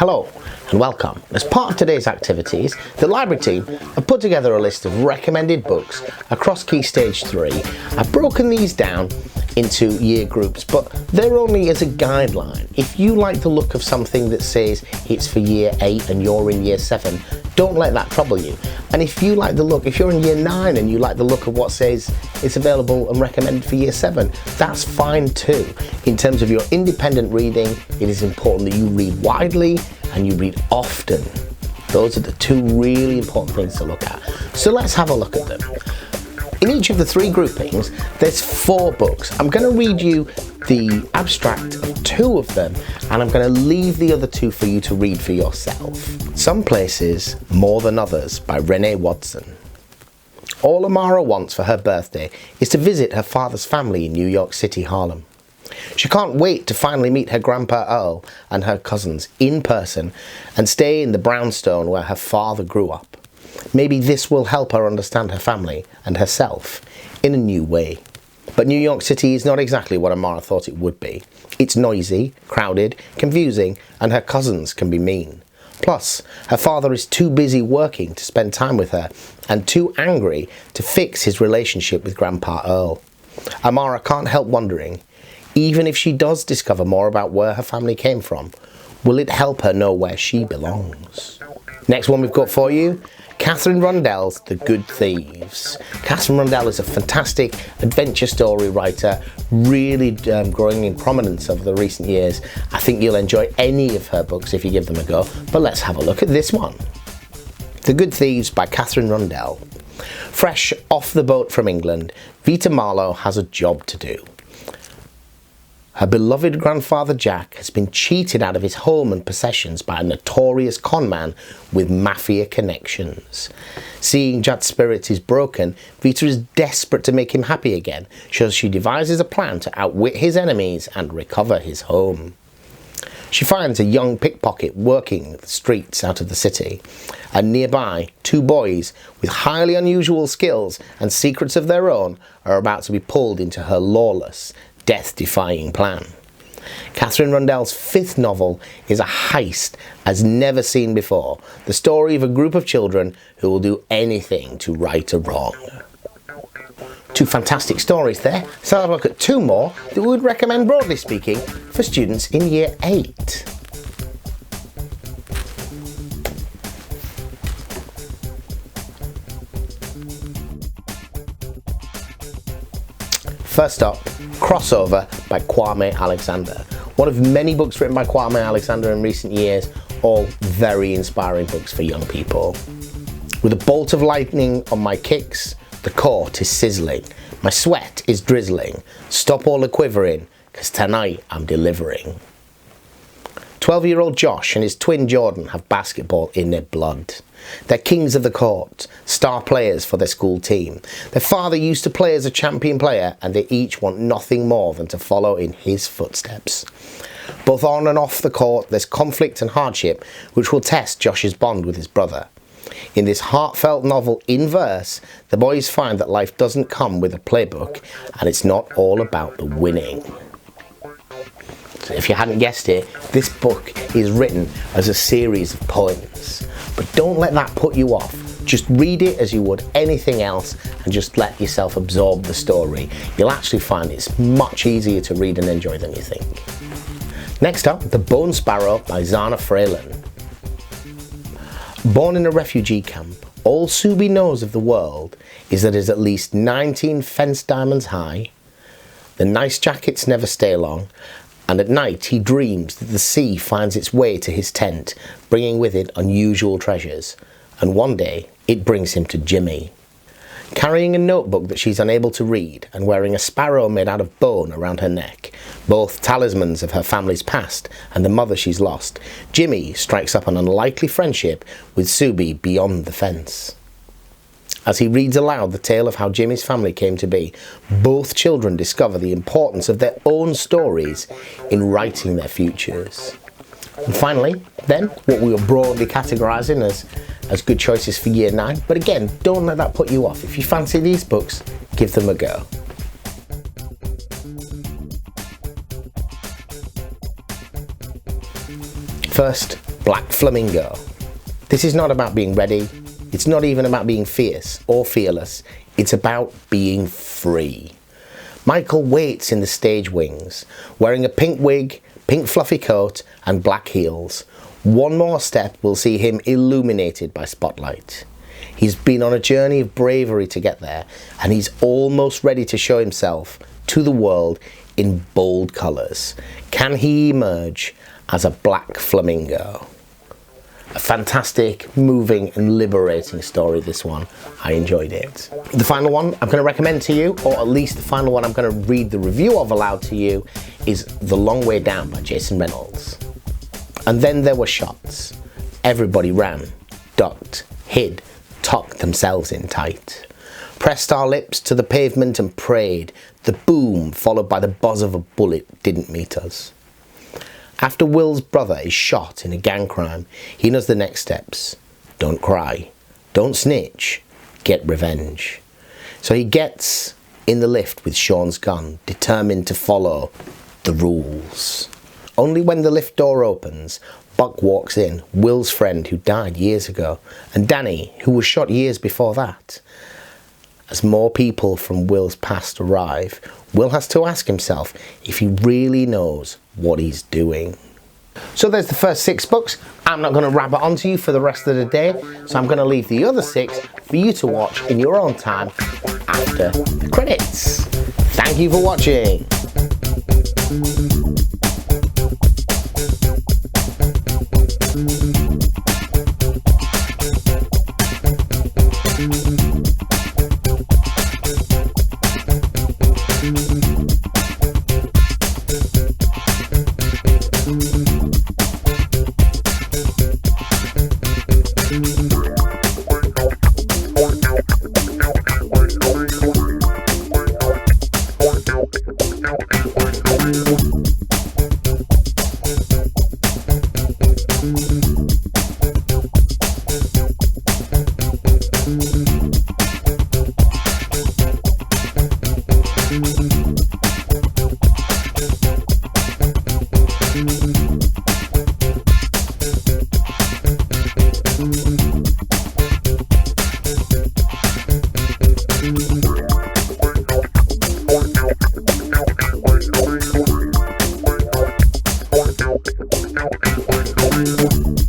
Hello and welcome. As part of today's activities, the library team have put together a list of recommended books across Key Stage 3. I've broken these down into year groups, but they're only as a guideline. If you like the look of something that says it's for year 8 and you're in year 7, don't let that trouble you. And if you like the look, if you're in year 9 and you like the look of what says it's available and recommended for year 7, that's fine too. In terms of your independent reading, it is important that you read widely and you read often. Those are the two really important things to look at. So let's have a look at them. In each of the 3 groupings, there's 4 books. I'm going to read you the abstract of 2 of them, and I'm going to leave the other 2 for you to read for yourself. Some Places More Than Others by Renee Watson. All Amara wants for her birthday is to visit her father's family in New York City, Harlem. She can't wait to finally meet her grandpa Earl and her cousins in person and stay in the brownstone where her father grew up. Maybe this will help her understand her family and herself in a new way. But New York City is not exactly what Amara thought it would be. It's noisy, crowded, confusing, and her cousins can be mean. Plus, her father is too busy working to spend time with her and too angry to fix his relationship with Grandpa Earl. Amara can't help wondering, even if she does discover more about where her family came from, will it help her know where she belongs? Next one we've got for you, Katherine Rundell's The Good Thieves. Katherine Rundell is a fantastic adventure story writer, really growing in prominence over the recent years. I think you'll enjoy any of her books if you give them a go, but let's have a look at this one. The Good Thieves by Katherine Rundell. Fresh off the boat from England, Vita Marlowe has a job to do. Her beloved grandfather Jack has been cheated out of his home and possessions by a notorious conman with mafia connections. Seeing Jack's spirit is broken, Vita is desperate to make him happy again, so she devises a plan to outwit his enemies and recover his home. She finds a young pickpocket working the streets out of the city, and nearby 2 boys with highly unusual skills and secrets of their own are about to be pulled into her lawless, death-defying plan. Katherine Rundell's 5th novel is a heist as never seen before, the story of a group of children who will do anything to right a wrong. 2 fantastic stories there, so I'll look at 2 more that we would recommend, broadly speaking, for students in year 8. First up, Crossover by Kwame Alexander. One of many books written by Kwame Alexander in recent years, all very inspiring books for young people. With a bolt of lightning on my kicks, the court is sizzling, my sweat is drizzling, stop all the quivering, 'cause tonight I'm delivering. 12-year-old Josh and his twin Jordan have basketball in their blood. They're kings of the court, star players for their school team. Their father used to play as a champion player, and they each want nothing more than to follow in his footsteps. Both on and off the court, there's conflict and hardship which will test Josh's bond with his brother. In this heartfelt novel in verse, the boys find that life doesn't come with a playbook, and it's not all about the winning. If you hadn't guessed it, this book is written as a series of poems. But don't let that put you off. Just read it as you would anything else and just let yourself absorb the story. You'll actually find it's much easier to read and enjoy than you think. Next up, The Bone Sparrow by Zana Fralin. Born in a refugee camp, all Subi knows of the world is that it's at least 19 fenced diamonds high, the nice jackets never stay long, and at night he dreams that the sea finds its way to his tent, bringing with it unusual treasures, and one day it brings him to Jimmy. Carrying a notebook that she's unable to read and wearing a sparrow made out of bone around her neck, both talismans of her family's past and the mother she's lost, Jimmy strikes up an unlikely friendship with Subi beyond the fence. As he reads aloud the tale of how Jimmy's family came to be, both children discover the importance of their own stories in writing their futures. And finally, then, what we are broadly categorising as good choices for year 9, but again, don't let that put you off. If you fancy these books, give them a go. First, Black Flamingo. This is not about being ready. It's not even about being fierce or fearless. It's about being free. Michael waits in the stage wings, wearing a pink wig, pink fluffy coat and black heels. One more step will see him illuminated by spotlight. He's been on a journey of bravery to get there, and he's almost ready to show himself to the world in bold colours. Can he emerge as a black flamingo? A fantastic, moving and liberating story, this one. I enjoyed it. The final one I'm going to recommend to you, or at least the final one I'm going to read the review of aloud to you, is The Long Way Down by Jason Reynolds. And then there were shots. Everybody ran, ducked, hid, tucked themselves in tight. Pressed our lips to the pavement and prayed. The boom, followed by the buzz of a bullet, didn't meet us. After Will's brother is shot in a gang crime, he knows the next steps. Don't cry. Don't snitch. Get revenge. So he gets in the lift with Sean's gun, determined to follow the rules. Only when the lift door opens, Buck walks in, Will's friend who died years ago, and Danny, who was shot years before that. As more people from Will's past arrive, Will has to ask himself if he really knows what he's doing. So there's the first 6 books. I'm not going to rabbit onto you for the rest of the day, so I'm going to leave the other 6 for you to watch in your own time after the credits. Thank you for watching. Wow.